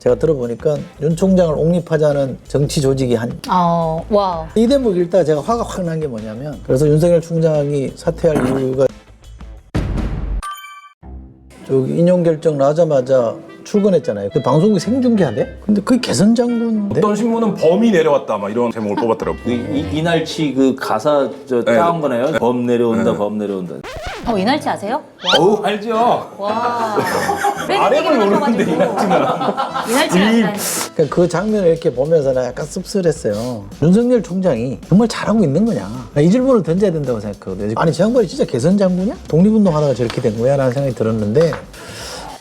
제가 들어보니까 윤 총장을 옹립하자는 정치 조직이 와. 이 대목 읽다가 제가 화가 확 난 게 뭐냐면, 그래서 윤석열 총장이 사퇴할 이유가 저기 인용 결정 나자마자 출근했잖아요. 그 방송국이 생중계하대? 근데 그게 개선 장군. 어떤 신문은 범이 내려왔다 막 이런 제목을 뽑았더라고요. 이날치 그 가사 짜온 거네요. 범 내려온다, 범 내려온다. 이날치 아세요? 어우, 알죠. 와. 아래를 모르는데 이날치가 아니라니. 그러니까 그 장면을 이렇게 보면서 나 약간 씁쓸했어요. 윤석열 총장이 정말 잘하고 있는 거냐? 나 이 질문을 던져야 된다고 생각하거든요. 아니, 저 양반이 진짜 개선 장군이야? 독립운동 하다가 저렇게 된 거야? 라는 생각이 들었는데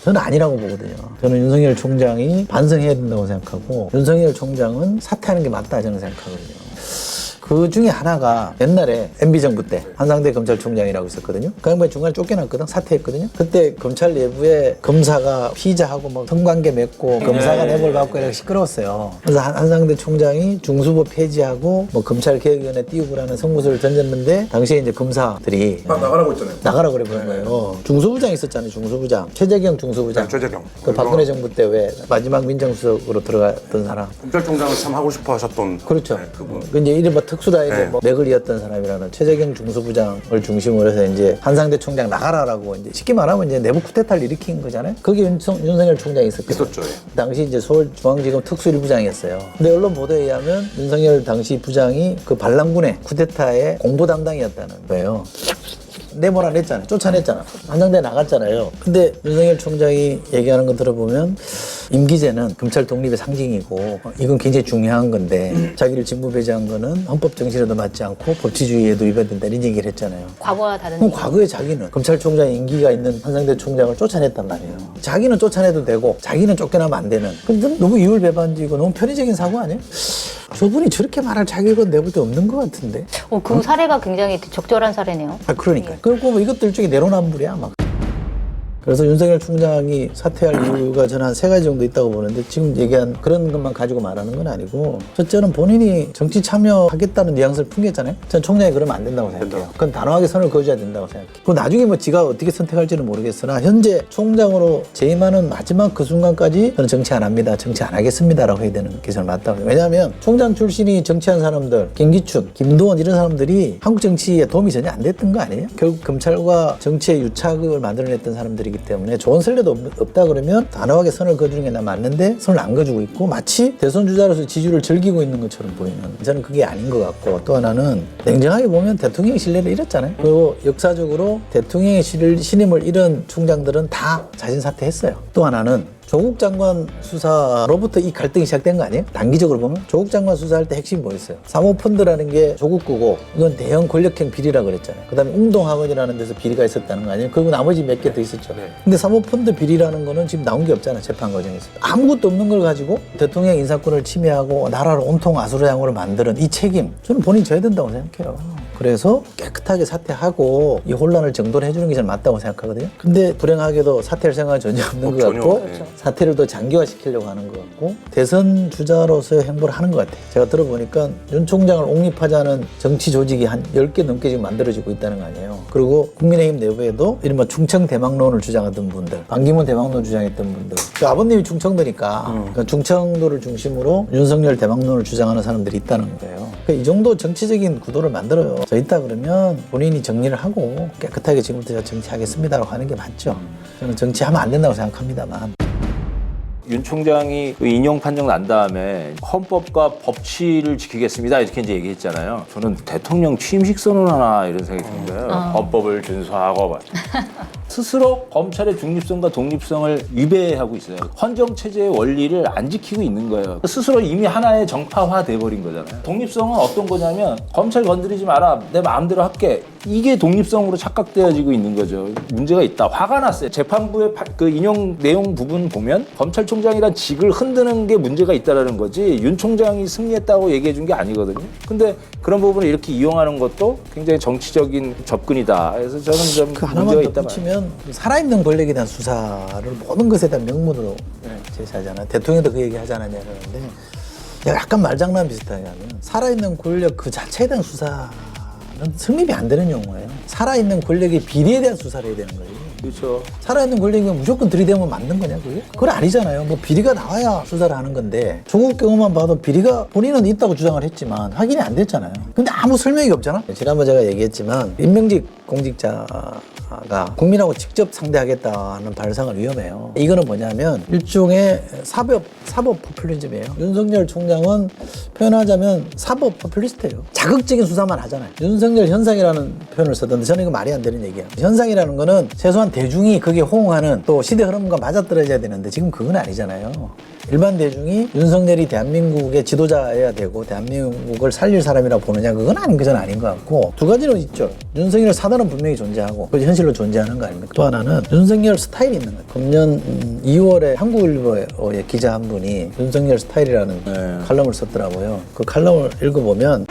저는 아니라고 보거든요. 저는 윤석열 총장이 반성해야 된다고 생각하고, 윤석열 총장은 사퇴하는 게 맞다 저는 생각하거든요. 그 중에 하나가 옛날에 MB정부 때 한상대 검찰총장이라고 있었거든요. 그 양반이 중간에 쫓겨났거든, 사퇴했거든요. 그때 검찰 내부에 검사가 피의자하고 뭐 성관계 맺고 검사가 내벌 받고 이렇게 시끄러웠어요. 그래서 한상대 총장이 중수부 폐지하고 뭐 검찰개혁위원회 띄우고라는 성무서를 던졌는데, 당시에 이제 검사들이 나가라고 했잖아요. 나가라고 그래 보는 거예요. 중수부장 있었잖아요, 중수부장. 최재경 중수부장. 네, 최재경. 그 박근혜 정부 때 왜 마지막 민정수석으로 들어갔던 사람. 검찰총장을 참 하고 싶어 하셨던. 그렇죠. 네, 그분. 그 이제 이른바 특수다에서 네. 뭐 맥을 이었던 사람이라는 최재경 중수부장을 중심으로 해서 이제 한상대 총장 나가라라고, 이제 쉽게 말하면 이제 내부 쿠데타를 일으킨 거잖아요. 거기 윤석열 총장이 있었거든요. 있었죠. 예. 당시 이제 서울중앙지검 특수일부장이었어요. 근데 언론 보도에 의하면 윤석열 당시 부장이 그 반란군의 쿠데타의 공보 담당이었다는 거예요. 내몰 안 했잖아요. 쫓아냈잖아. 한상대 나갔잖아요. 근데 윤석열 총장이 얘기하는 거 들어보면 임기제는 검찰 독립의 상징이고 이건 굉장히 중요한 건데 자기를 직무 배제한 거는 헌법 정신에도 맞지 않고 법치주의에도 위반된다, 이런 얘기를 했잖아요. 과거와 다른. 그럼 과거에 자기는 검찰총장 임기가 있는 한상대 총장을 쫓아냈단 말이에요. 자기는 쫓아내도 되고 자기는 쫓겨나면 안 되는. 근데 너무 이율배반지고 너무 편의적인 사고 아니에요? 저분이 저렇게 말할 자격은 내볼 때 없는 것 같은데. 그 사례가 굉장히 적절한 사례네요. 그러니까. 그리고 뭐 이것들 중에 내로남불이야 막. 그래서 윤석열 총장이 사퇴할 이유가 저는 한 3가지 정도 있다고 보는데, 지금 얘기한 그런 것만 가지고 말하는 건 아니고, 첫째는 본인이 정치 참여하겠다는 뉘앙스를 풍겼잖아요. 저는 총장이 그러면 안 된다고 생각해요. 그건 단호하게 선을 그어줘야 된다고 생각해요. 그리고 나중에 뭐 지가 어떻게 선택할지는 모르겠으나 현재 총장으로 재임하는 마지막 그 순간까지 저는 정치 안 합니다, 정치 안 하겠습니다라고 해야 되는 게 저는 맞다고 해요. 왜냐하면 총장 출신이 정치한 사람들, 김기춘, 김동원 이런 사람들이 한국 정치에 도움이 전혀 안 됐던 거 아니에요? 결국 검찰과 정치의 유착을 만들어냈던 사람들이기 때문에 좋은 선례도 없다 그러면 단호하게 선을 그어주는 게 나 맞는데 선을 안 그어주고 있고 마치 대선 주자로서 지지율을 즐기고 있는 것처럼 보이는, 저는 그게 아닌 것 같고, 또 하나는 냉정하게 보면 대통령의 신뢰를 잃었잖아요. 그리고 역사적으로 대통령의 신임을 잃은 총장들은 다 자진 사퇴했어요. 또 하나는 조국 장관 수사로부터 이 갈등이 시작된 거 아니에요? 단기적으로 보면 조국 장관 수사할 때 핵심이 뭐였어요? 사모펀드라는 게 조국 거고 이건 대형 권력형 비리라고 그랬잖아요. 그 다음에 웅동학원이라는 데서 비리가 있었다는 거 아니에요? 그리고 나머지 몇 개 더 있었죠. 근데 사모펀드 비리라는 거는 지금 나온 게 없잖아요, 재판 과정에서. 아무것도 없는 걸 가지고 대통령 인사권을 침해하고 나라를 온통 아수라장으로 만드는 이 책임, 저는 본인이 져야 된다고 생각해요. 그래서 깨끗하게 사퇴하고 이 혼란을 정돈해 주는 게 제일 맞다고 생각하거든요. 근데 불행하게도 사퇴할 생각은 전혀 없는 것 같고, 전혀. 사퇴를 더 장기화시키려고 하는 것 같고, 대선 주자로서의 행보를 하는 것 같아요. 제가 들어보니까 윤 총장을 옹립하자는 정치 조직이 한 10개 넘게 지금 만들어지고 있다는 거 아니에요. 그리고 국민의힘 내부에도 이른바 충청 대망론을 주장하던 분들, 반기문 대망론 주장했던 분들, 그 아버님이 충청도니까 그 충청도를 중심으로 윤석열 대망론을 주장하는 사람들이 있다는 거예요. 그러니까 이 정도 정치적인 구도를 만들어요. 저 있다 그러면 본인이 정리를 하고 깨끗하게 지금부터 제가 정치하겠습니다라고 하는 게 맞죠. 저는 정치하면 안 된다고 생각합니다만. 윤 총장이 그 인용 판정 난 다음에 헌법과 법치를 지키겠습니다 이렇게 이제 얘기했잖아요. 저는 대통령 취임식 선언하나 이런 생각이 드는 거예요. 헌법을 준수하고 스스로 검찰의 중립성과 독립성을 위배하고 있어요. 헌정 체제의 원리를 안 지키고 있는 거예요. 스스로 이미 하나의 정파화 돼버린 거잖아요. 독립성은 어떤 거냐면 검찰 건드리지 마라, 내 마음대로 할게, 이게 독립성으로 착각되어지고 있는 거죠. 문제가 있다. 화가 났어요. 재판부의 그 인용 내용 부분 보면 검찰총장이란 직을 흔드는 게 문제가 있다라는 거지 윤 총장이 승리했다고 얘기해 준 게 아니거든요. 근데 그런 부분을 이렇게 이용하는 것도 굉장히 정치적인 접근이다. 그래서 저는 좀 그 문제가 하나만 더 있다. 붙이면 살아있는 권력에 대한 수사를 모든 것에 대한 명분으로 제시하잖아요. 대통령도 그 얘기 하지 않았냐 그러는데, 약간 말장난 비슷하게 하면 살아있는 권력 그 자체에 대한 수사는 성립이 안 되는 용어예요. 살아있는 권력의 비리에 대한 수사를 해야 되는 거예요. 그렇죠. 살아있는 권력이면 무조건 들이대면 맞는 거냐 그게? 그건 아니잖아요. 뭐 비리가 나와야 수사를 하는 건데 조국 경우만 봐도 비리가 본인은 있다고 주장을 했지만 확인이 안 됐잖아요. 근데 아무 설명이 없잖아. 지난번 제가 얘기했지만 임명직 공직자가 국민하고 직접 상대하겠다는 발상은 위험해요. 이거는 뭐냐면 일종의 사법 포퓰리즘이에요. 윤석열 총장은 표현하자면 사법 포퓰리스트예요. 자극적인 수사만 하잖아요. 윤석열 현상이라는 표현을 쓰던데 저는 이거 말이 안 되는 얘기예요. 현상이라는 거는 최소한 대중이 그게 호응하는 또 시대 흐름과 맞아떨어져야 되는데 지금 그건 아니잖아요. 일반 대중이 윤석열이 대한민국의 지도자여야 되고 대한민국을 살릴 사람이라고 보느냐 그건 아닌 것 같고 두 가지는 있죠. 윤석열 사단은 분명히 존재하고 그 현실로 존재하는 거 아닙니까? 또 하나는 윤석열 스타일이 있는 거예요. 금년 2월에 한국일보의 기자 한 분이 윤석열 스타일이라는 칼럼을 썼더라고요. 그 칼럼을 읽어보면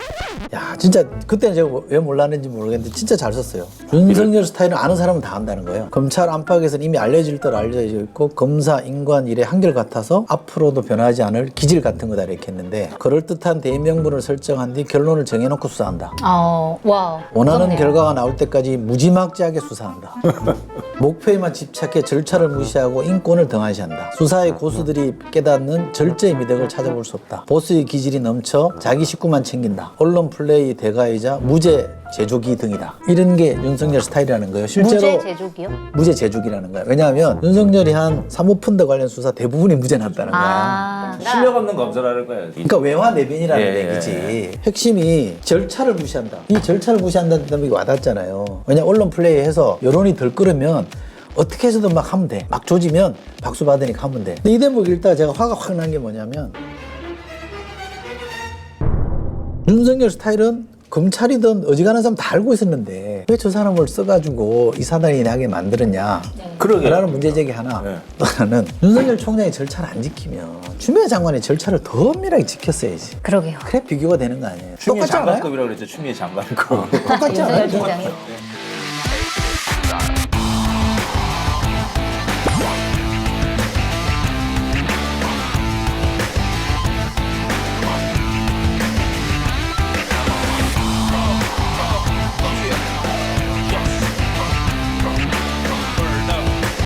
야 진짜 그때는 제가 왜 몰랐는지 모르겠는데 진짜 잘 썼어요. 윤석열 스타일은 아는 사람은 다 안다는 거예요. 검찰 안팎에서는 이미 알려질 듯 알려져 있고 검사 인관 일의 한결같아서 앞으로도 변하지 않을 기질 같은 거다 이렇게 했는데 그럴듯한 대명분을 설정한 뒤 결론을 정해놓고 수사한다. 와. 원하는 무섭네요. 결과가 나올 때까지 무지막지하게 수사한다. 목표에만 집착해 절차를 무시하고 인권을 등한시한다. 수사의 고수들이 깨닫는 절제의 미덕을 찾아볼 수 없다. 보스의 기질이 넘쳐 자기 식구만 챙긴다. 언론 플레이 대가이자 무죄 제조기 등이다. 이런 게 윤석열 스타일이라는 거예요. 실제로 무죄 제조기요? 무죄 제조기라는 거예요. 왜냐하면 윤석열이 한 사모펀드 관련 수사 대부분이 무죄 났다는 거야. 실력 없는 검사라는 거예요. 그러니까 외화 내빈이라는 예, 얘기지. 예. 핵심이 절차를 무시한다. 이 절차를 무시한다는 게 와닿잖아요. 왜냐 언론 플레이해서 여론이 덜 끓으면 어떻게 해서든 막 하면 돼. 막 조지면 박수 받으니까 하면 돼. 근데 이 대목 읽다가 제가 화가 확 난 게 뭐냐면 윤석열 스타일은 검찰이든 어지간한 사람 다 알고 있었는데 왜 저 사람을 써가지고 이 사단이 나게 만들었냐. 그러게요. 라는 문제제기 하나. 네. 또 하나는 윤석열 총장이 절차를 안 지키면 추미애 장관이 절차를 더 엄밀하게 지켰어야지. 그러게요. 그래 비교가 되는 거 아니에요? 추미애 똑같지 않아요? 장관급이라고 그랬죠. 추미애 장관급. 똑같지 않아요? 윤석열 총장이.